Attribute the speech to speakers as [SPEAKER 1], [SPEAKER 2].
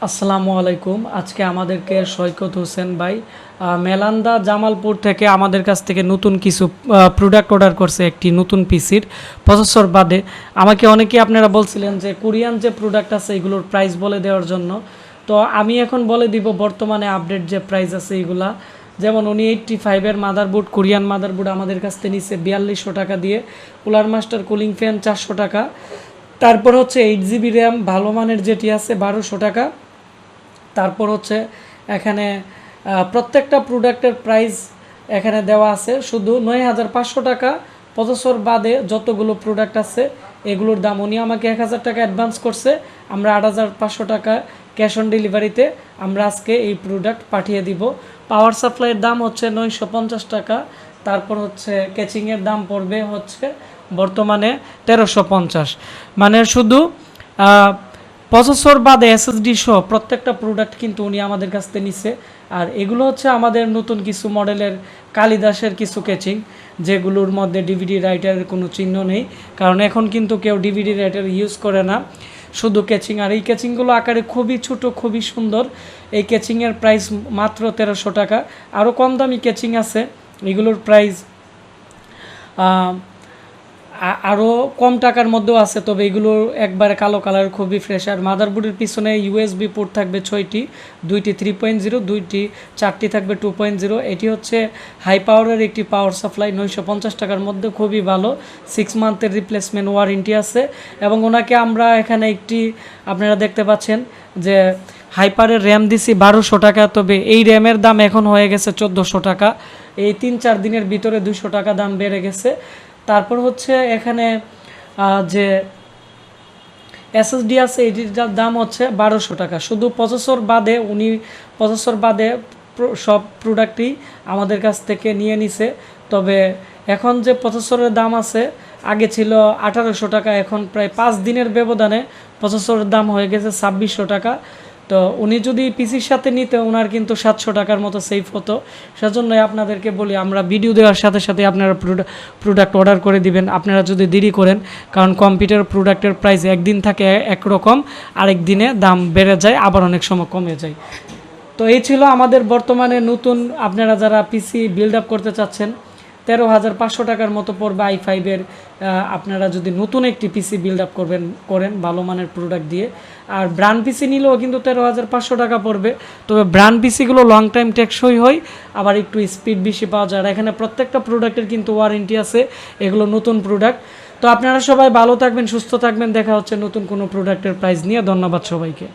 [SPEAKER 1] আসসালামু আলাইকুম। আজকে আমাদেরকে সৈকত হোসেন ভাই মেলান্দা জামালপুর থেকে আমাদের কাছ থেকে নতুন কিছু প্রোডাক্ট অর্ডার করছে, একটি নতুন পিসির প্রসেসর বাদে। আমাকে অনেকেই আপনারা বলছিলেন যে কোরিয়ান যে প্রোডাক্ট আছে এগুলোর প্রাইস বলে দেওয়ার জন্য। তো আমি এখন বলে দিব বর্তমানে আপডেট যে প্রাইস আছে এগুলা। যেমন উনি 85-এর মাদারবোর্ড, কোরিয়ান মাদারবোর্ড আমাদের কাছ থেকে নিচ্ছে 4200 টাকা দিয়ে। কুলার মাস্টার কুলিং ফ্যান 400 টাকা। তারপর হচ্ছে 8 জিবি র্যাম ভালো মানের যেটি আছে 1200 টাকা। তারপর হচ্ছে এখানে প্রত্যেকটা প্রোডাক্টের প্রাইস এখানে দেওয়া আছে শুধু 9500 টাকা। প্রসেসর বাদে যতগুলো প্রোডাক্ট আছে এগুলোর দাম উনি আমাকে 1000 টাকা অ্যাডভান্স করছে। আমরা 8500 টাকা ক্যাশ অন ডেলিভারিতে আমরা আজকে এই প্রোডাক্ট পাঠিয়ে দিব। পাওয়ার সাপ্লাইয়ের দাম হচ্ছে 950 টাকা। তারপর হচ্ছে ক্যাচিংয়ের দাম পড়বে হচ্ছে বর্তমানে 1350। মানে শুধু প্রসেসর বাদে এসএসডি সহ প্রত্যেকটা প্রোডাক্ট কিন্তু উনি আমাদের কাছ থেকে নিছে। আর এগুলো হচ্ছে আমাদের নতুন কিছু মডেলের কালিদাসের কিছু ক্যাচিং, যেগুলোর মধ্যে ডিভিডি রাইটারের কোনো চিহ্ন নেই, কারণ এখন কিন্তু কেউ ডিভিডি রাইটার ইউজ করে না, শুধু ক্যাচিং। আর এই ক্যাচিংগুলো আকারে খুবই ছোট, খুবই সুন্দর। এই ক্যাচিংয়ের প্রাইস মাত্র 1300 টাকা। আরও কম দামি ক্যাচিং আছে, এগুলোর প্রাইস আরও কম টাকার মধ্যেও আছে, তবে এগুলো একবারে কালো কালার, খুবই ফ্রেশ। আর মাদারবোর্ডের পিছনে ইউএসবি পোর্ট থাকবে 6টি, 2টি 3.0, 4টি থাকবে 2.0। এটি হচ্ছে হাই পাওয়ারের একটি পাওয়ার সাপ্লাই, 950 টাকার মধ্যে খুবই ভালো। 6 মান্থের রিপ্লেসমেন্ট ওয়ারেন্টি আছে। এবং ওনাকে আমরা এখানে একটি আপনারা দেখতে পাচ্ছেন যে হাইপারের র্যাম দিছি 1200 টাকা, তবে এই র্যামের দাম এখন হয়ে গেছে 1400 টাকা। এই 3-4 দিনের ভিতরে 200 টাকা দাম বেড়ে গেছে। তারপর হচ্ছে এখানে যে এসএসডি আছে এটির দাম হচ্ছে 1200 টাকা। শুধু প্রসেসর বাদে উনি প্রসেসর বাদে সব প্রোডাক্টই আমাদের কাছ থেকে নিয়ে নিছে। তবে এখন যে প্রসেসরের দাম আছে আগে ছিল 1800 টাকা, এখন প্রায় 5 দিনের ব্যবধানে প্রসেসরের দাম হয়ে গেছে 2600 টাকা। তো উনি যদি পিসির সাথে নিতে ওনার কিন্তু 700 টাকার মতো সেভ হতো। সেজন্যই আপনাদেরকে বলি আমরা ভিডিও দেওয়ার সাথে সাথে আপনারা প্রোডাক্ট অর্ডার করে দিবেন, আপনারা যদি দেরি করেন, কারণ কম্পিউটার প্রোডাক্টের প্রাইস একদিন থাকে একরকম, আরেক দিনে দাম বেড়ে যায়, আবার অনেক সময় কমে যায়। তো এই ছিল আমাদের বর্তমানে নতুন, আপনারা যারা পিসি বিল্ড আপ করতে চাচ্ছেন 13,500 টাকার মতো পড়বে i5-এর। আপনারা যদি নতুন একটি পিসি বিল্ড আপ করেন ভালো মানের প্রোডাক্ট দিয়ে। আর ব্র্যান্ড পিসি নিলেও কিন্তু 13,500 টাকা পড়বে, তবে ব্র্যান্ড পিসিগুলো লং টাইম টেকসই হয়, আবার একটু স্পিড বেশি পাওয়া যায়। আর এখানে প্রত্যেকটা প্রোডাক্টের কিন্তু ওয়ারেন্টি আছে, এগুলো নতুন প্রোডাক্ট। তো আপনারা সবাই ভালো থাকবেন, সুস্থ থাকবেন, দেখা হচ্ছে নতুন কোনো প্রোডাক্টের প্রাইস নিয়ে। ধন্যবাদ সবাইকে।